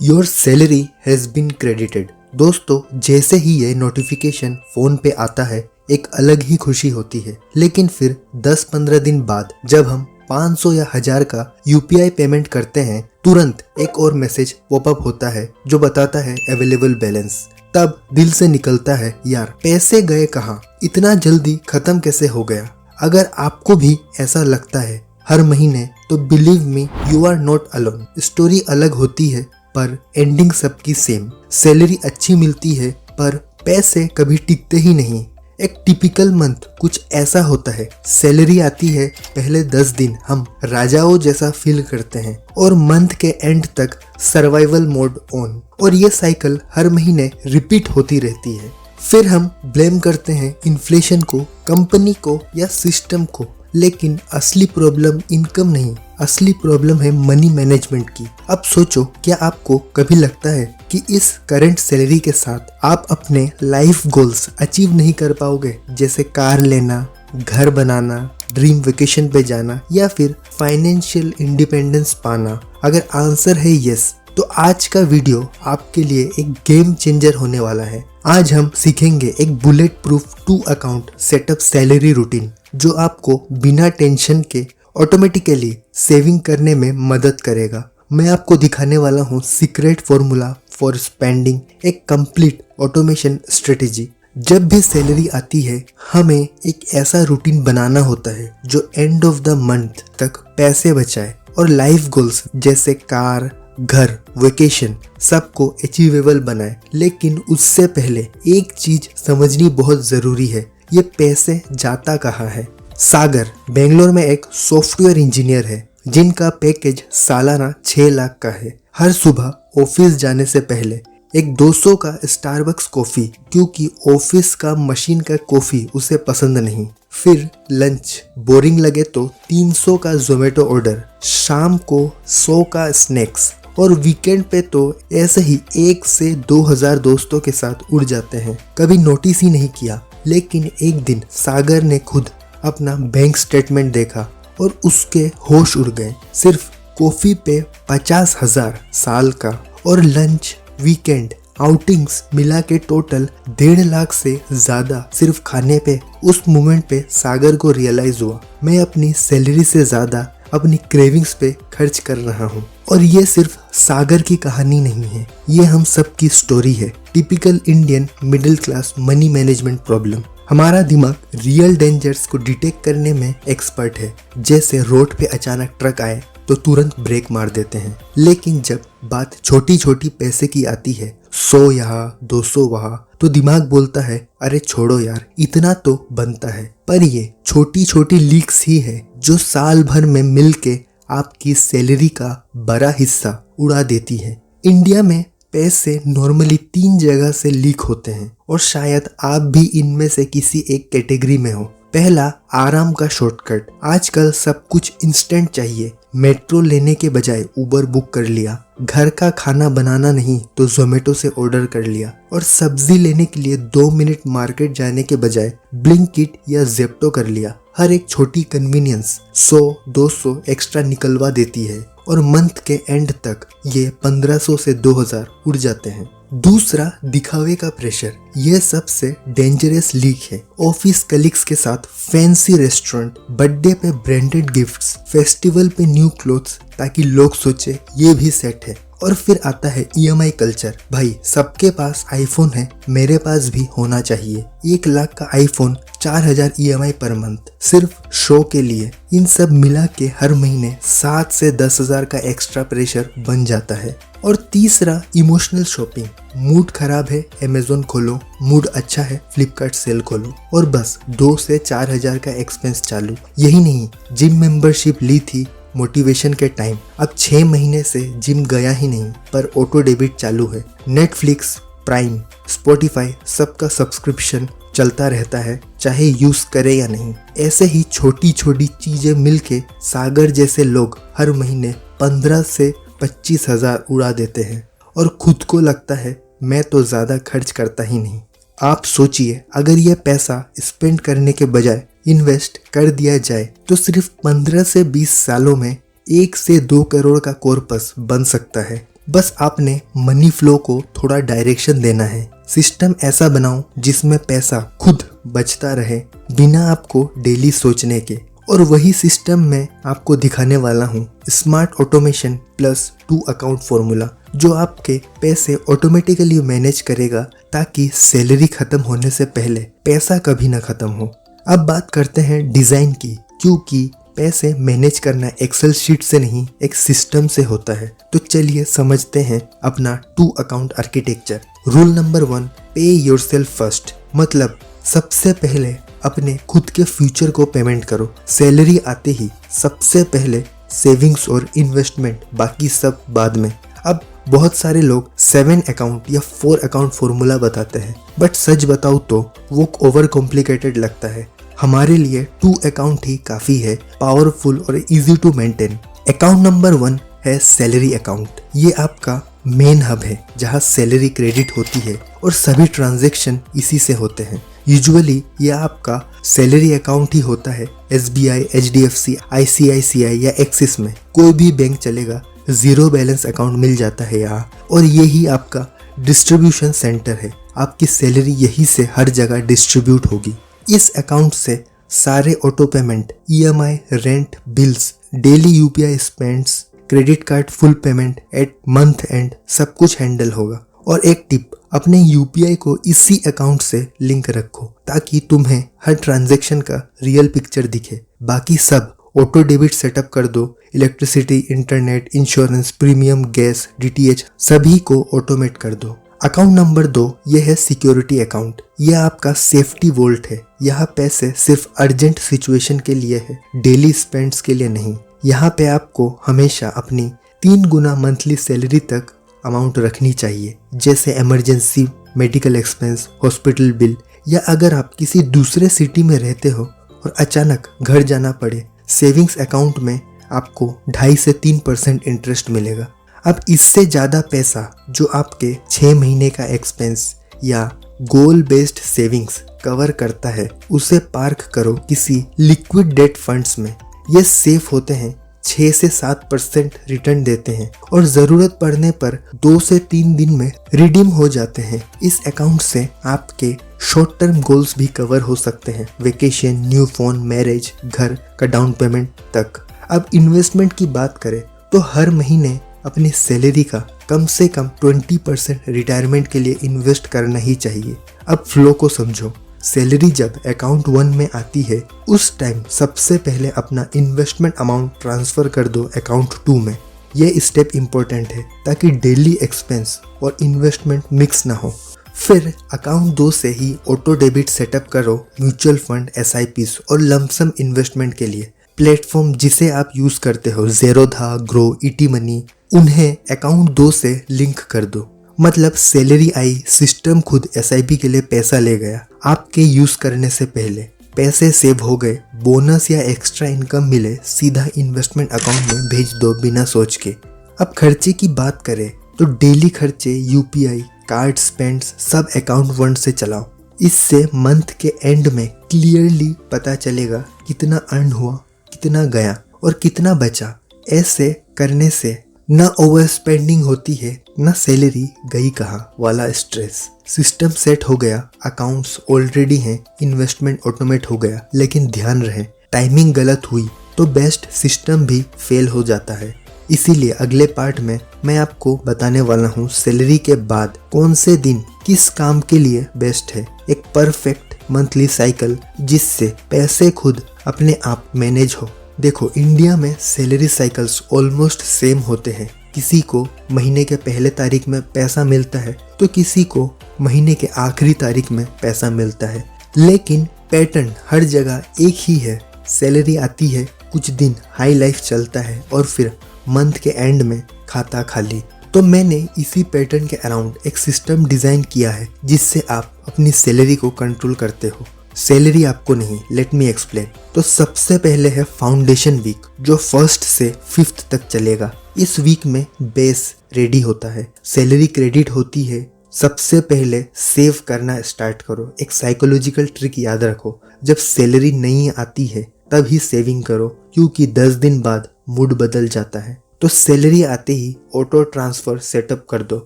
Your salary has been credited. दोस्तों, जैसे ही ये नोटिफिकेशन फोन पे आता है एक अलग ही खुशी होती है, लेकिन फिर 10-15 दिन बाद जब हम 500 या 1000 का यूपीआई पेमेंट करते हैं, तुरंत एक और मैसेज पॉपअप होता है जो बताता है अवेलेबल बैलेंस। तब दिल से निकलता है, यार पैसे गए कहाँ, इतना जल्दी खत्म कैसे हो गया। अगर आपको भी ऐसा लगता है हर महीने, तो believe me, you are not alone. Story अलग होती है पर एंडिंग सबकी सेम। सैलरी अच्छी मिलती है पर पैसे कभी टिकते ही नहीं। एक टिपिकल मंथ कुछ ऐसा होता है, सैलरी आती है, पहले 10 दिन हम राजाओं जैसा फील करते हैं और मंथ के एंड तक सर्वाइवल मोड ऑन, और ये साइकिल हर महीने रिपीट होती रहती है। फिर हम ब्लेम करते हैं इन्फ्लेशन को, कंपनी को या सिस्टम को, लेकिन असली प्रॉब्लम इनकम नहीं, असली प्रॉब्लम है मनी मैनेजमेंट की। अब सोचो, क्या आपको कभी लगता है कि इस करंट सैलरी के साथ आप अपने लाइफ गोल्स अचीव नहीं कर पाओगे, जैसे कार लेना, घर बनाना, ड्रीम वेकेशन पे जाना या फिर फाइनेंशियल इंडिपेंडेंस पाना? अगर आंसर है यस, तो आज का वीडियो आपके लिए एक गेम चेंजर होने वाला है। आज हम सीखेंगे एक bullet proof 2 account setup salary routine जो आपको बिना टेंशन के ऑटोमेटिकली सेविंग करने में मदद करेगा। मैं आपको दिखाने वाला हूँ सीक्रेट फॉर्मूला फॉर स्पेंडिंग, एक कंप्लीट ऑटोमेशन स्ट्रेटेजी। जब भी सैलरी आती है, हमें एक ऐसा रूटीन बनाना होता है जो एंड ऑफ द मंथ तक पैसे बचाए और लाइफ गोल्स जैसे कार, घर, वेकेशन सबको अचीवेबल बनाए। लेकिन उससे पहले एक चीज समझनी बहुत जरूरी है, ये पैसे जाता कहाँ है। सागर बेंगलोर में एक सॉफ्टवेयर इंजीनियर है जिनका पैकेज सालाना 6 लाख का है। हर सुबह ऑफिस जाने से पहले एक 200 का स्टारबक्स कॉफी, क्योंकि ऑफिस का मशीन का कॉफी उसे पसंद नहीं। फिर लंच, बोरिंग लगे तो 300 का जोमेटो ऑर्डर, शाम को 100 का स्नैक्स, और वीकेंड पे तो ऐसे ही 1 से 2000 दोस्तों के साथ उड़ जाते हैं। कभी नोटिस ही नहीं किया, लेकिन एक दिन सागर ने खुद अपना बैंक स्टेटमेंट देखा और उसके होश उड़ गए। सिर्फ कॉफी पे 50,000 साल का, और लंच, वीकेंड, आउटिंग्स मिला के टोटल 1.5 लाख से ज्यादा सिर्फ खाने पे। उस मोमेंट पे सागर को रियलाइज हुआ, मैं अपनी सैलरी से ज्यादा अपनी क्रेविंग्स पे खर्च कर रहा हूँ। और ये सिर्फ सागर की कहानी नहीं है, ये हम सब की स्टोरी है। Typical Indian middle class money management problem. हमारा दिमाग रियल डेंजर्स को डिटेक्ट करने में एक्सपर्ट है। जैसे रोड पे अचानक ट्रक आए तो तुरंत ब्रेक मार देते हैं, लेकिन जब बात छोटी छोटी पैसे की आती है, 100 यहाँ 200 वहाँ, तो दिमाग बोलता है, अरे छोड़ो यार, इतना तो बनता है। पर ये छोटी छोटी लीक्स ही है जो साल भर में मिलके आपकी सैलरी का बड़ा हिस्सा उड़ा देती है। इंडिया में पैसे नॉर्मली 3 जगह से लीक होते हैं, और शायद आप भी इनमें से किसी एक कैटेगरी में हो। पहला, आराम का शॉर्टकट। आजकल सब कुछ इंस्टेंट चाहिए। मेट्रो लेने के बजाय उबर बुक कर लिया, घर का खाना बनाना नहीं तो जोमेटो से ऑर्डर कर लिया, और सब्जी लेने के लिए 2 मिनट मार्केट जाने के बजाय ब्लिंकिट या जेप्टो कर लिया। हर एक छोटी कन्वीनियंस 100-200 एक्स्ट्रा निकलवा देती है, और मंथ के एंड तक ये 1500 से 2000 उड़ जाते हैं। दूसरा, दिखावे का प्रेशर। यह सबसे डेंजरस लीक है। ऑफिस कलीग्स के साथ फैंसी रेस्टोरेंट, बर्थडे पे ब्रांडेड गिफ्ट्स, फेस्टिवल पे न्यू क्लोथ्स, ताकि लोग सोचे ये भी सेट है। और फिर आता है ईएमआई कल्चर। भाई, सबके पास आईफोन है, मेरे पास भी होना चाहिए। 1 लाख का आईफोन, 4000 ईएमआई पर मंथ, सिर्फ शो के लिए। इन सब मिला के हर महीने 7 से 10,000 का एक्स्ट्रा प्रेशर बन जाता है। और तीसरा, इमोशनल शॉपिंग। मूड खराब है, अमेज़न खोलो, मूड अच्छा है, फ्लिपकार्ट सेल खोलो, और बस 2 से 4,000 का एक्सपेंस चालू। यही नहीं, जिम मेंबरशिप ली थी मोटिवेशन के टाइम, अब 6 महीने से जिम गया ही नहीं, पर ऑटो डेबिट चालू है। नेटफ्लिक्स, प्राइम, स्पॉटिफाई, सबका सब्सक्रिप्शन चलता रहता है, चाहे यूज करे या नहीं। ऐसे ही छोटी छोटी चीजें मिलके सागर जैसे लोग हर महीने 15 से 25,000 उड़ा देते हैं, और खुद को लगता है मैं तो ज्यादा खर्च करता ही नहीं। आप सोचिए, अगर यह पैसा स्पेंड करने के बजाय इन्वेस्ट कर दिया जाए तो सिर्फ 15 से 20 सालों में 1 से 2 करोड़ का कॉर्पस बन सकता है। बस आपने मनी फ्लो को थोड़ा डायरेक्शन देना है। सिस्टम ऐसा बनाओ जिसमें पैसा खुद बचता रहे बिना आपको डेली सोचने के। और वही सिस्टम मैं आपको दिखाने वाला हूँ, smart automation plus 2 account formula, जो आपके पैसे ऑटोमेटिकली मैनेज करेगा ताकि सैलरी खत्म होने से पहले पैसा कभी ना खत्म हो। अब बात करते हैं डिजाइन की, क्योंकि पैसे मैनेज करना एक्सेल शीट से नहीं एक सिस्टम से होता है। तो चलिए समझते हैं अपना 2 अकाउंट आर्किटेक्चर। रूल नंबर 1, पे योरसेल्फ फर्स्ट, मतलब सबसे पहले अपने खुद के फ्यूचर को पेमेंट करो। सैलरी आते ही सबसे पहले सेविंग्स और इन्वेस्टमेंट, बाकी सब बाद में। अब बहुत सारे लोग 7 अकाउंट या 4 अकाउंट फॉर्मूला बताते हैं, बट सच बताऊँ तो वो ओवर कॉम्प्लिकेटेड लगता है। हमारे लिए 2 अकाउंट ही काफ़ी है, पावरफुल और easy to maintain. Account number 1 है सैलरी अकाउंट। ये आपका मेन हब है जहाँ सैलरी क्रेडिट होती है और सभी ट्रांजैक्शन इसी से होते हैं। यूजुअली ये आपका सैलरी अकाउंट ही होता है। SBI, HDFC, ICICI या एक्सिस में कोई भी बैंक चलेगा, जीरो बैलेंस अकाउंट मिल जाता है यहाँ। और यही आपका डिस्ट्रीब्यूशन सेंटर है, आपकी सैलरी यही से हर जगह डिस्ट्रीब्यूट होगी। इस अकाउंट से सारे auto payment, EMI, rent, bills, daily UPI spends, credit card full payment at month end सब कुछ हैंडल होगा। और एक टिप, अपने UPI को इसी अकाउंट से लिंक रखो ताकि तुम्हें हर ट्रांजैक्शन का रियल पिक्चर दिखे। बाकी सब ऑटो डेबिट सेटअप कर दो। Electricity, internet, insurance, premium, gas, DTH सभी को ऑटोमेट कर दो। अकाउंट नंबर 2 ये है सिक्योरिटी अकाउंट। यह आपका सेफ्टी वॉल्ट है। यहाँ पैसे सिर्फ अर्जेंट सिचुएशन के लिए है, डेली स्पेंड्स के लिए नहीं। यहाँ पे आपको हमेशा अपनी 3 गुना मंथली सैलरी तक अमाउंट रखनी चाहिए, जैसे emergency, medical expense, hospital bill, या अगर आप किसी दूसरे सिटी में रहते हो और अचानक घर जाना पड़े, सेविंग्स अकाउंट में आपको 2.5 से 3% इंटरेस्ट मिलेगा। अब इससे ज़्यादा पैसा जो आपके 6 महीने का एक्सपेंस या गोल बेस्ड सेविंग्स कवर करता है, उसे पार्क करो किसी लिक्विड डेट फंड्स में। ये सेफ होते हैं, 6 से 7% रिटर्न देते हैं और ज़रूरत पड़ने पर 2 से 3 दिन में रिडीम हो जाते हैं। इस अकाउंट से आपके शॉर्ट टर्म गोल्स भी कवर हो सकते हैं, वेकेशन, न्यू फोन, मैरिज, घर का डाउन पेमेंट तक। अब इन्वेस्टमेंट की बात करें तो हर महीने अपनी सैलरी का कम से कम 20% रिटायरमेंट के लिए इन्वेस्ट करना ही चाहिए। अब फ्लो को समझो। सैलरी जब अकाउंट 1 में आती है, उस टाइम सबसे पहले अपना इन्वेस्टमेंट अमाउंट ट्रांसफ़र कर दो अकाउंट 2 में। यह स्टेप इम्पोर्टेंट है ताकि डेली एक्सपेंस और इन्वेस्टमेंट मिक्स ना हो। फिर अकाउंट 2 से ही ऑटो डेबिट सेटअप करो म्यूचुअल फंड, SIPs और लमसम इन्वेस्टमेंट के लिए। प्लेटफॉर्म जिसे आप यूज़ करते हो, ज़ेरोधा, ग्रो, ET मनी, उन्हें अकाउंट 2 से लिंक कर दो। मतलब सैलरी आई, सिस्टम खुद SIP के लिए पैसा ले गया, आपके यूज़ करने से पहले पैसे सेव हो गए, बोनस या एक्स्ट्रा इनकम मिले, सीधा इन्वेस्टमेंट अकाउंट में भेज दो बिना सोच के। अब खर्चे की बात करें तो डेली खर्चे, UPI, कार्ड स्पेंड्स सब अकाउंट 1 से चलाओ। इससे मंथ के एंड में क्लियरली पता चलेगा कितना अर्न हुआ, कितना गया और कितना बचा। ऐसे करने से ना ओवर स्पेंडिंग होती है, ना सैलरी गई कहाँ वाला स्ट्रेस। सिस्टम सेट हो गया, अकाउंट्स ऑलरेडी हैं, इन्वेस्टमेंट ऑटोमेट हो गया। लेकिन ध्यान रहे, टाइमिंग गलत हुई तो बेस्ट सिस्टम भी फेल हो जाता है। इसीलिए अगले पार्ट में मैं आपको बताने वाला हूँ सैलरी के बाद कौन से दिन किस काम के लिए बेस्ट है। एक परफेक्ट मंथली साइकिल जिससे पैसे खुद अपने आप मैनेज हो। देखो, इंडिया में सैलरी साइकिल्स ऑलमोस्ट सेम होते हैं। किसी को महीने के पहले तारीख में पैसा मिलता है तो किसी को महीने के आखिरी तारीख में पैसा मिलता है, लेकिन पैटर्न हर जगह एक ही है। सैलरी आती है, कुछ दिन हाई लाइफ चलता है और फिर मंथ के एंड में खाता खाली। तो मैंने इसी पैटर्न के अराउंड एक सिस्टम डिज़ाइन किया है जिससे आप अपनी सैलरी को कंट्रोल करते हो। सैलरी आपको नहीं, लेट मी एक्सप्लेन। तो सबसे पहले है फाउंडेशन वीक, जो 1 से 5 तक चलेगा। इस वीक में बेस रेडी होता है, सैलरी क्रेडिट होती है। सबसे पहले सेव करना स्टार्ट करो। एक साइकोलॉजिकल ट्रिक याद रखो, जब सैलरी नहीं आती है तभी सेविंग करो, क्योंकि 10 दिन बाद मूड बदल जाता है। तो सैलरी आते ही ऑटो ट्रांसफर सेटअप कर दो।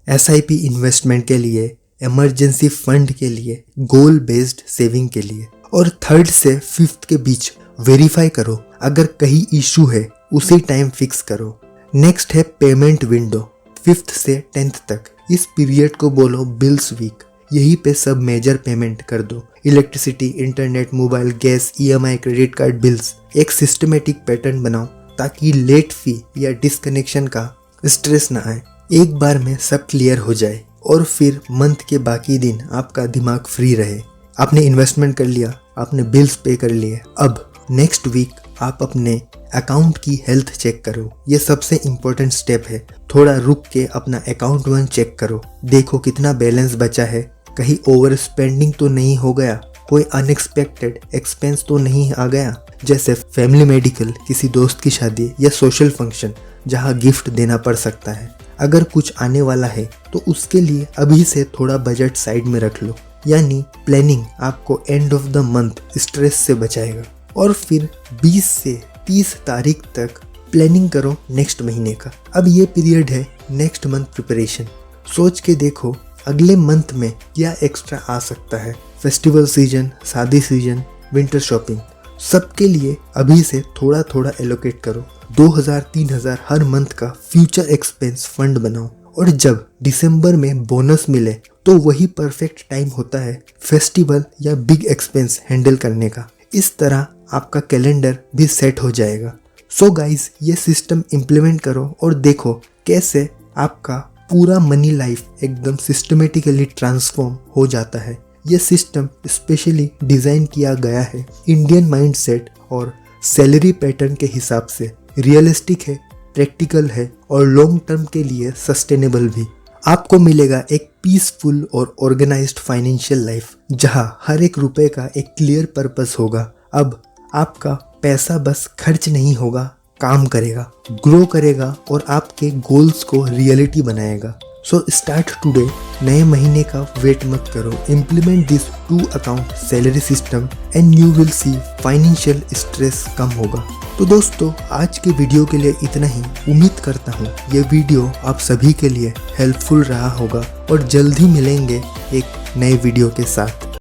SIP इन्वेस्टमेंट के लिए, इमरजेंसी फंड के लिए, गोल बेस्ड सेविंग के लिए। और 3rd से 5th के बीच वेरीफाई करो, अगर कहीं इशू है उसी टाइम फिक्स करो। नेक्स्ट है पेमेंट विंडो, 5th से 10th तक। इस पीरियड को बोलो बिल्स वीक। यही पे सब मेजर पेमेंट कर दो, electricity, internet, mobile, gas, EMI, credit card bills. एक सिस्टमेटिक पैटर्न बनाओ ताकि लेट फी या डिस्कनेक्शन का स्ट्रेस ना आए। एक बार में सब क्लियर हो जाए और फिर मंथ के बाकी दिन आपका दिमाग फ्री रहे। आपने इन्वेस्टमेंट कर लिया, आपने बिल्स पे कर लिए, अब नेक्स्ट वीक आप अपने अकाउंट की हेल्थ चेक करो। ये सबसे इम्पोर्टेंट स्टेप है। थोड़ा रुक के अपना अकाउंट 1 चेक करो, देखो कितना बैलेंस बचा है, कहीं ओवर स्पेंडिंग तो नहीं हो गया, कोई अनएक्सपेक्टेड एक्सपेंस तो नहीं आ गया, जैसे फैमिली मेडिकल, किसी दोस्त की शादी या सोशल फंक्शन जहां गिफ्ट देना पड़ सकता है। अगर कुछ आने वाला है तो उसके लिए अभी से थोड़ा बजट साइड में रख लो। यानी प्लानिंग आपको end of the month stress से बचाएगा। और फिर 20 से 30 तारीख तक प्लानिंग करो नेक्स्ट महीने का। अब ये पीरियड है नेक्स्ट मंथ प्रिपरेशन। सोच के देखो अगले मंथ में क्या एक्स्ट्रा आ सकता है। फेस्टिवल सीजन, शादी सीजन, विंटर शॉपिंग, सबके लिए अभी से थोड़ा थोड़ा एलोकेट करो। 2000-3000 हर मंथ का फ्यूचर एक्सपेंस फंड बनाओ। और जब दिसंबर में बोनस मिले तो वही परफेक्ट टाइम होता है फेस्टिवल या बिग एक्सपेंस हैंडल करने का। इस तरह आपका कैलेंडर भी सेट हो जाएगा। सो गाइस, ये सिस्टम इम्प्लीमेंट करो और देखो कैसे आपका पूरा मनी लाइफ एकदम सिस्टमेटिकली ट्रांसफॉर्म हो जाता है। ये सिस्टम स्पेशली डिज़ाइन किया गया है इंडियन माइंडसेट और सैलरी पैटर्न के हिसाब से। रियलिस्टिक है, प्रैक्टिकल है और लॉन्ग टर्म के लिए सस्टेनेबल भी। आपको मिलेगा एक पीसफुल और ऑर्गेनाइज्ड फाइनेंशियल लाइफ जहां हर एक रुपए का एक क्लियर पर्पस होगा। अब आपका पैसा बस खर्च नहीं होगा, काम करेगा, ग्रो करेगा और आपके गोल्स को रियलिटी बनाएगा। So start today. नए महीने का वेट मत करो। Implement this 2 account salary system and you will see financial stress कम होगा। तो दोस्तों, आज के वीडियो के लिए इतना ही। उम्मीद करता हूँ ये वीडियो आप सभी के लिए हेल्पफुल रहा होगा और जल्द ही मिलेंगे एक नए वीडियो के साथ।